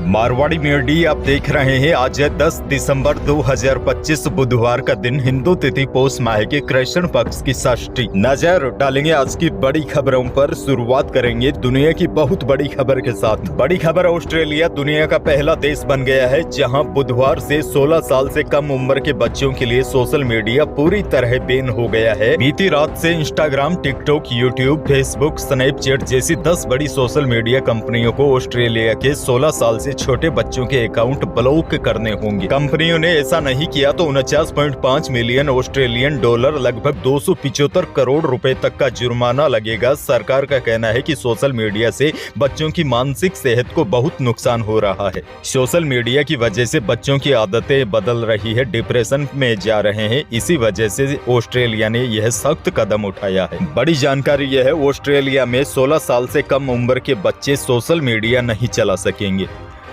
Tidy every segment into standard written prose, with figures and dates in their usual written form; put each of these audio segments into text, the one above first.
Marwari media आप देख रहे हैं। आज है 10 दिसंबर 2025 बुधवार का दिन। हिंदू तिथि पौष माह के कृष्ण पक्ष की षष्ठी। नजर डालेंगे आज की बड़ी खबरों पर। शुरुआत करेंगे दुनिया की बहुत बड़ी खबर के साथ। बड़ी खबर, ऑस्ट्रेलिया दुनिया का पहला देश बन गया है जहां बुधवार से 16 साल से कम उम्र के बच्चों के लिए सोशल मीडिया पूरी तरह बैन हो गया है। बीती रात से Instagram, TikTok, YouTube, Facebook, Snapchat जैसी 10 बड़ी सोशल मीडिया कंपनियों को ऑस्ट्रेलिया के 16 साल से छोटे बच्चों के अकाउंट ब्लॉक करने होंगे। कंपनियों ने ऐसा नहीं किया तो 49.5 मिलियन ऑस्ट्रेलियन डॉलर, लगभग 275 करोड़ रुपए तक का जुर्माना लगेगा। सरकार का कहना है कि सोशल मीडिया से बच्चों की मानसिक सेहत को बहुत नुकसान हो रहा है। सोशल मीडिया की वजह से बच्चों की आदतें बदल रही है, डिप्रेशन में जा रहे हैं। इसी वजह से ऑस्ट्रेलिया ने यह सख्त कदम उठाया है। बड़ी जानकारी यह है, ऑस्ट्रेलिया में 16 साल से कम उम्र के बच्चे सोशल मीडिया नहीं चला सकेंगे।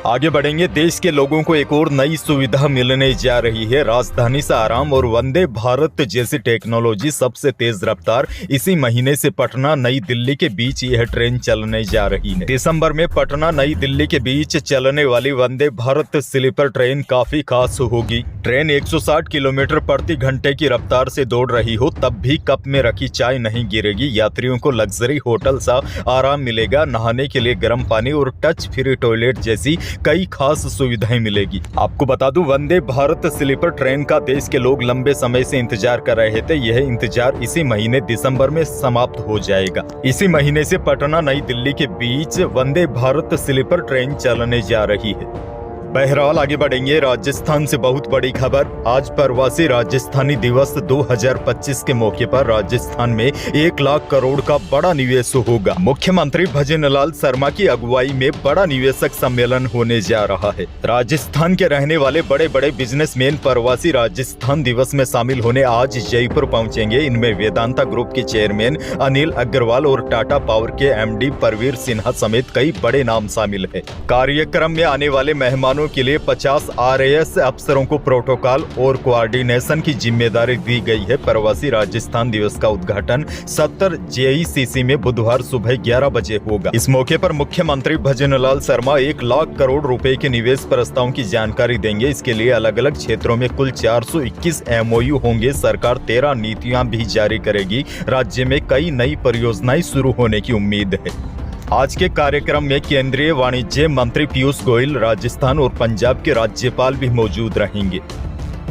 आगे बढ़ेंगे। देश के लोगों को एक और नई सुविधा मिलने जा रही है। राजधानी से आराम और वंदे भारत जैसी टेक्नोलॉजी सबसे तेज रफ्तार। इसी महीने से पटना नई दिल्ली के बीच यह ट्रेन चलने जा रही है। दिसंबर में पटना नई दिल्ली के बीच चलने वाली वंदे भारत स्लीपर ट्रेन काफी खास होगी। ट्रेन 160 किलोमीटर प्रति घंटे की रफ्तार से दौड़ रही हो तब भी कप में रखी चाय नहीं गिरेगी। यात्रियों को लग्जरी होटल सा आराम मिलेगा। नहाने के लिए गर्म पानी और टच फ्री टॉयलेट जैसी कई खास सुविधाएं मिलेगी। आपको बता दूं, वंदे भारत स्लीपर ट्रेन का देश के लोग लंबे समय से इंतजार कर रहे थे। यह इंतजार इसी महीने दिसंबर में समाप्त हो जाएगा। इसी महीने से पटना नई दिल्ली के बीच वंदे भारत स्लीपर ट्रेन चलने जा रही है। बहरहाल आगे बढ़ेंगे। राजस्थान से बहुत बड़ी खबर। आज प्रवासी राजस्थानी दिवस 2025 के मौके पर राजस्थान में 1 लाख करोड़ का बड़ा निवेश होगा। मुख्यमंत्री भजनलाल शर्मा की अगुवाई में बड़ा निवेशक सम्मेलन होने जा रहा है। राजस्थान के रहने वाले बड़े बड़े बिजनेसमैन प्रवासी राजस्थान दिवस में शामिल होने आज जयपुर पहुंचेंगे। इनमें वेदांता ग्रुप के चेयरमैन अनिल अग्रवाल और टाटा पावर के MD परवीर सिन्हा समेत कई बड़े नाम शामिल है। कार्यक्रम में आने वाले मेहमानों के लिए 50 RAS अफसरों को प्रोटोकॉल और कोऑर्डिनेशन की जिम्मेदारी दी गई है। प्रवासी राजस्थान दिवस का उद्घाटन 70 JECC में बुधवार सुबह 11 बजे होगा। इस मौके पर मुख्यमंत्री भजनलाल शर्मा 1 लाख करोड़ रुपए के निवेश प्रस्तावों की जानकारी देंगे। इसके लिए अलग अलग क्षेत्रों में कुल 421 MOU होंगे। सरकार 13 नीतियां भी जारी करेगी। राज्य में कई नई परियोजनाएं शुरू होने की उम्मीद है। आज के कार्यक्रम में केंद्रीय वाणिज्य मंत्री पीयूष गोयल, राजस्थान और पंजाब के राज्यपाल भी मौजूद रहेंगे।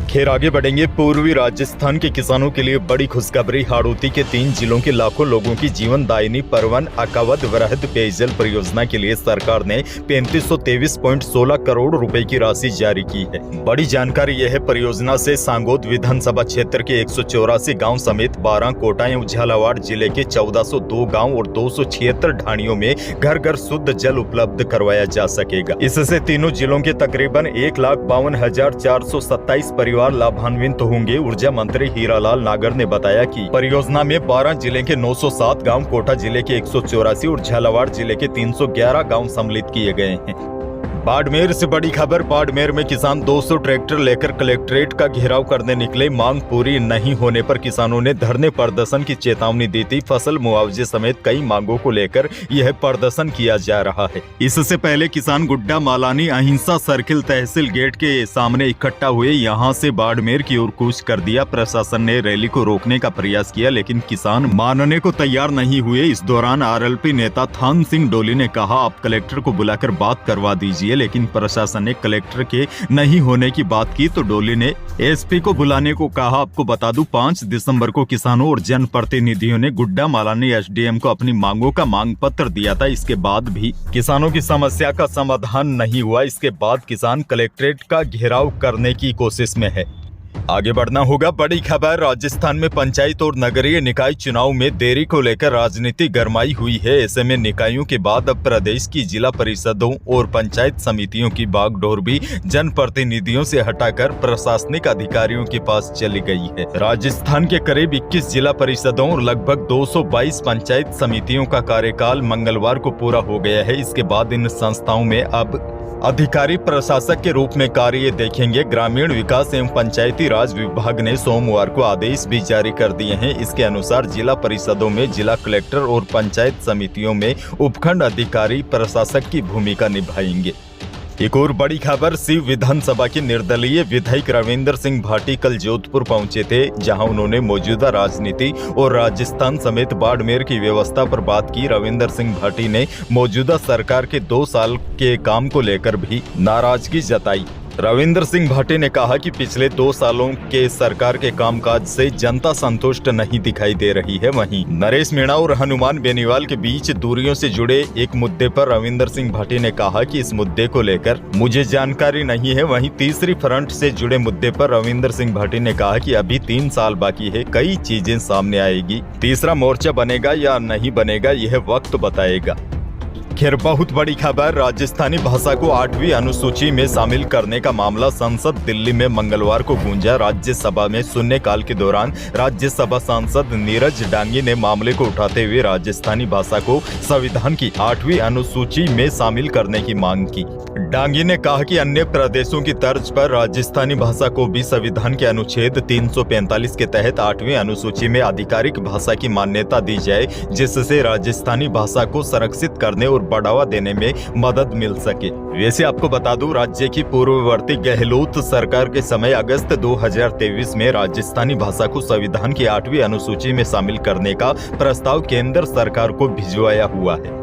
खैर आगे बढ़ेंगे। पूर्वी राजस्थान के किसानों के लिए बड़ी खुशखबरी। हाड़ौती के 3 जिलों के लाखों लोगों की जीवन दायिनी परवन अकावद वृहद पेयजल परियोजना के लिए सरकार ने 3523.16 करोड़ रुपए की राशि जारी की है। बड़ी जानकारी यह है, परियोजना से सांगोद विधानसभा क्षेत्र के 184 गाँव समेत 12 कोटा एवं झालावाड़ जिले के 1402 गाँव और 276 ढाणियों में घर घर शुद्ध जल उपलब्ध करवाया जा सकेगा। इससे तीनों जिलों के तकरीबन 1,52,427 परिवार लाभान्वित होंगे। ऊर्जा मंत्री हीरालाल नागर ने बताया कि परियोजना में 12 जिले के 907 गांव, कोटा जिले के 184 और झालावाड़ जिले के 311 गांव सम्मिलित किए गए हैं। बाड़मेर से बड़ी खबर। बाड़मेर में किसान 200 ट्रैक्टर लेकर कलेक्ट्रेट का घेराव करने निकले। मांग पूरी नहीं होने पर किसानों ने धरने प्रदर्शन की चेतावनी दी थी। फसल मुआवजे समेत कई मांगों को लेकर यह प्रदर्शन किया जा रहा है। इससे पहले किसान गुड्डा मालानी अहिंसा सर्किल तहसील गेट के सामने इकट्ठा हुए। यहां से बाड़मेर की ओर कूच कर दिया। प्रशासन ने रैली को रोकने का प्रयास किया लेकिन किसान मानने को तैयार नहीं हुए। इस दौरान RLP नेता थान सिंह डोली ने कहा, आप कलेक्टर को बुलाकर बात करवा दीजिए, लेकिन प्रशासन ने कलेक्टर के नहीं होने की बात की तो डोली ने SP को बुलाने को कहा। आपको बता दूं, 5 दिसंबर को किसानों और जनप्रतिनिधियों ने गुड्डा मालानी SDM को अपनी मांगों का मांग पत्र दिया था। इसके बाद भी किसानों की समस्या का समाधान नहीं हुआ। इसके बाद किसान कलेक्ट्रेट का घेराव करने की कोशिश में है। आगे बढ़ना होगा। बड़ी खबर। राजस्थान में पंचायत और नगरीय निकाय चुनाव में देरी को लेकर राजनीति गरमाई हुई है। ऐसे में निकायों के बाद अब प्रदेश की जिला परिषदों और पंचायत समितियों की बागडोर भी जनप्रतिनिधियों से हटाकर प्रशासनिक अधिकारियों के पास चली गई है। राजस्थान के करीब 21 जिला परिषदों और लगभग 222 पंचायत समितियों का कार्यकाल मंगलवार को पूरा हो गया है। इसके बाद इन संस्थाओं में अब अधिकारी प्रशासक के रूप में कार्य देखेंगे। ग्रामीण विकास एवं पंचायती राज विभाग ने सोमवार को आदेश भी जारी कर दिए हैं। इसके अनुसार जिला परिषदों में जिला कलेक्टर और पंचायत समितियों में उपखंड अधिकारी प्रशासक की भूमिका निभाएंगे। एक और बड़ी खबर, शिव विधानसभा के निर्दलीय विधायक रविंदर सिंह भाटी कल जोधपुर पहुंचे थे, जहां उन्होंने मौजूदा राजनीति और राजस्थान समेत बाड़मेर की व्यवस्था पर बात की। रविंदर सिंह भाटी ने मौजूदा सरकार के 2 साल के काम को लेकर भी नाराजगी जताई। रविंदर सिंह भाटी ने कहा कि पिछले 2 सालों के सरकार के कामकाज से जनता संतुष्ट नहीं दिखाई दे रही है। वहीं नरेश मीणा और हनुमान बेनीवाल के बीच दूरियों से जुड़े एक मुद्दे पर रविंदर सिंह भाटी ने कहा कि इस मुद्दे को लेकर मुझे जानकारी नहीं है। वहीं तीसरी फ्रंट से जुड़े मुद्दे पर रविंदर सिंह भाटी ने कहा कि अभी 3 साल बाकी है, कई चीजें सामने आएगी, तीसरा मोर्चा बनेगा या नहीं बनेगा यह वक्त बताएगा। खैर, बहुत बड़ी खबर, राजस्थानी भाषा को 8वीं अनुसूची में शामिल करने का मामला संसद दिल्ली में मंगलवार को गूंजा। राज्यसभा में शून्यकाल के दौरान राज्यसभा सांसद नीरज डांगी ने मामले को उठाते हुए राजस्थानी भाषा को संविधान की 8वीं अनुसूची में शामिल करने की मांग की। डांगी ने कहा कि अन्य प्रदेशों की तर्ज पर राजस्थानी भाषा को भी संविधान के अनुच्छेद 345 के तहत 8वीं अनुसूची में आधिकारिक भाषा की मान्यता दी जाए, जिससे राजस्थानी भाषा को संरक्षित करने और बढ़ावा देने में मदद मिल सके। वैसे आपको बता दूं, राज्य की पूर्ववर्ती गहलोत सरकार के समय अगस्त 2023 में राजस्थानी भाषा को संविधान की 8वीं अनुसूची में शामिल करने का प्रस्ताव केंद्र सरकार को भिजवाया हुआ है।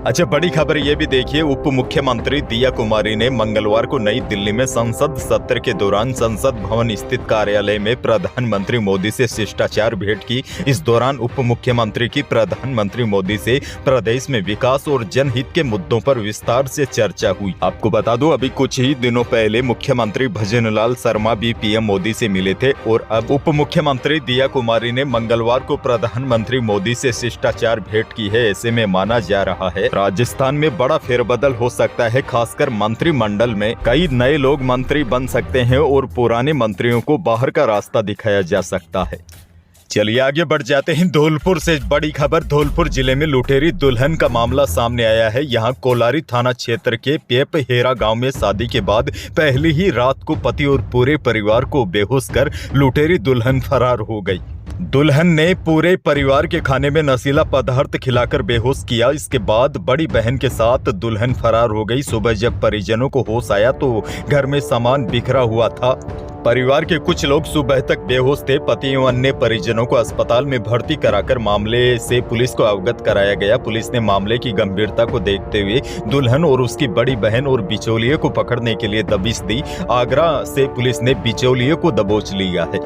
अच्छा, बड़ी खबर ये भी देखिए, उप मुख्यमंत्री दिया कुमारी ने मंगलवार को नई दिल्ली में संसद सत्र के दौरान संसद भवन स्थित कार्यालय में प्रधानमंत्री मोदी से शिष्टाचार भेंट की। इस दौरान उप मुख्यमंत्री की प्रधानमंत्री मोदी से प्रदेश में विकास और जनहित के मुद्दों पर विस्तार से चर्चा हुई। आपको बता दूं, अभी कुछ ही दिनों पहले मुख्यमंत्री भजनलाल शर्मा भी पीएम मोदी से मिले थे और अब उप मुख्यमंत्री दिया कुमारी ने मंगलवार को प्रधानमंत्री मोदी से शिष्टाचार भेंट की है। ऐसे में माना जा रहा है राजस्थान में बड़ा फेरबदल हो सकता है, खासकर मंत्रिमंडल में कई नए लोग मंत्री बन सकते हैं और पुराने मंत्रियों को बाहर का रास्ता दिखाया जा सकता है। चलिए आगे बढ़ जाते हैं। धौलपुर से बड़ी खबर, धौलपुर जिले में लुटेरी दुल्हन का मामला सामने आया है। यहां कोलारी थाना क्षेत्र के पेप हेरा गांव में शादी के बाद पहली ही रात को पति और पूरे परिवार को बेहोश कर लुटेरी दुल्हन फरार हो गई। दुल्हन ने पूरे परिवार के खाने में नशीला पदार्थ खिलाकर बेहोश किया। इसके बाद बड़ी बहन के साथ दुल्हन फरार हो गई। सुबह जब परिजनों को होश आया तो घर में सामान बिखरा हुआ था। परिवार के कुछ लोग सुबह तक बेहोश थे। पति एवं अन्य परिजनों को अस्पताल में भर्ती कराकर मामले से पुलिस को अवगत कराया गया। पुलिस ने मामले की गंभीरता को देखते हुए दुल्हन और उसकी बड़ी बहन और बिचौलिए को पकड़ने के लिए दबिश दी। आगरा से पुलिस ने बिचौलिए को दबोच लिया है।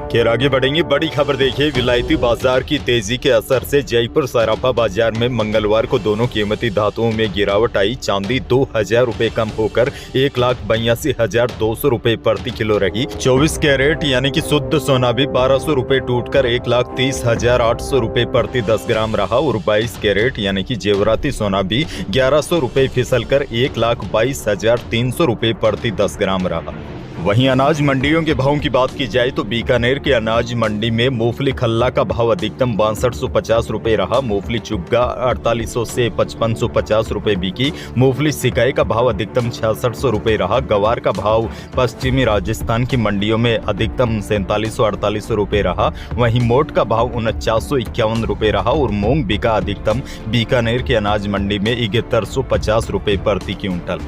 खैर, आगे बढ़ेंगे। बड़ी खबर देखिए, विलायती बाजार की तेजी के असर से जयपुर सराफा बाजार में मंगलवार को दोनों कीमती धातुओं में गिरावट आई। चांदी 2000 रुपए कम होकर 1,82,200 रुपए प्रति किलो रही। 24 कैरेट यानी कि शुद्ध सोना भी 1200 रुपए टूटकर 1,30,800 रुपए प्रति 10 ग्राम रहा और 22 कैरेट यानी कि जेवराती सोना भी 1100 रुपए फिसलकर 1,22,300 रुपए प्रति 10 ग्राम रहा। वहीं अनाज मंडियों के भावों की बात की जाए तो बीकानेर के अनाज मंडी में मूंगफली खल्ला का भाव अधिकतम 6250 रुपए रहा। मूंगफली चुग्गा 4800 से 5550 रुपए बिकी। मूंगफली सिकाई का भाव अधिकतम 6600 रुपए रहा। गवार का भाव पश्चिमी राजस्थान की मंडियों में अधिकतम 4748 रुपए रहा। वहीं मोट का भाव 4951 रुपए रहा और मूंग बिका अधिकतम बीकानेर के अनाज मंडी में 7150 रुपए प्रति क्विंटल।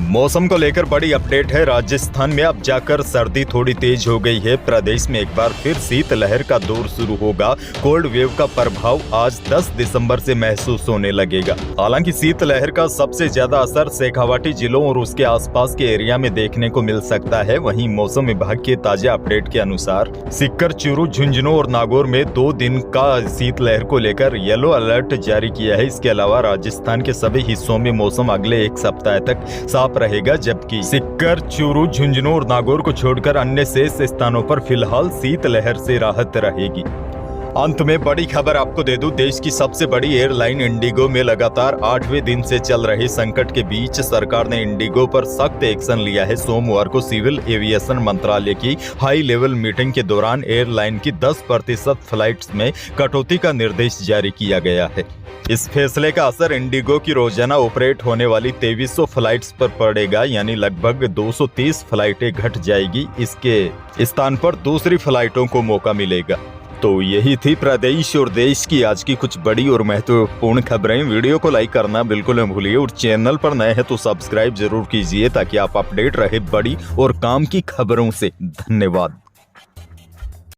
मौसम को लेकर बड़ी अपडेट है। राजस्थान में अब जाकर सर्दी थोड़ी तेज हो गई है। प्रदेश में एक बार फिर शीतलहर का दौर शुरू होगा। कोल्ड वेव का प्रभाव आज 10 दिसंबर से महसूस होने लगेगा। हालांकि शीतलहर का सबसे ज्यादा असर शेखावाटी जिलों और उसके आसपास के एरिया में देखने को मिल सकता है। वहीं मौसम विभाग के ताजा अपडेट के अनुसार सीकर, चूरू, झुंझुनू और नागौर में 2 दिन का शीतलहर को लेकर येलो अलर्ट जारी किया है। इसके अलावा राजस्थान के सभी हिस्सों में मौसम अगले 1 सप्ताह तक साफ रहेगा, जबकि सीकर, चूरू, झुंझुनू और नागौर को छोड़कर अन्य शेष स्थानों पर फिलहाल शीतलहर से राहत रहेगी। अंत में बड़ी खबर आपको दे दूं, देश की सबसे बड़ी एयरलाइन इंडिगो में लगातार 8वें दिन से चल रहे संकट के बीच सरकार ने इंडिगो पर सख्त एक्शन लिया है। सोमवार को सिविल एविएशन मंत्रालय की हाई लेवल मीटिंग के दौरान एयरलाइन की 10% फ्लाइट्स में कटौती का निर्देश जारी किया गया है। इस फैसले का असर इंडिगो की रोजाना ऑपरेट होने वाली 2300 फ्लाइट्स पर पड़ेगा, यानी लगभग 230 फ्लाइटें घट जाएगी। इसके स्थान पर दूसरी फ्लाइटों को मौका मिलेगा। तो यही थी प्रदेश और देश की आज की कुछ बड़ी और महत्वपूर्ण खबरें। वीडियो को लाइक करना बिल्कुल न भूलिए और चैनल पर नए हैं तो सब्सक्राइब जरूर कीजिए ताकि आप अपडेट रहे बड़ी और काम की खबरों से। धन्यवाद।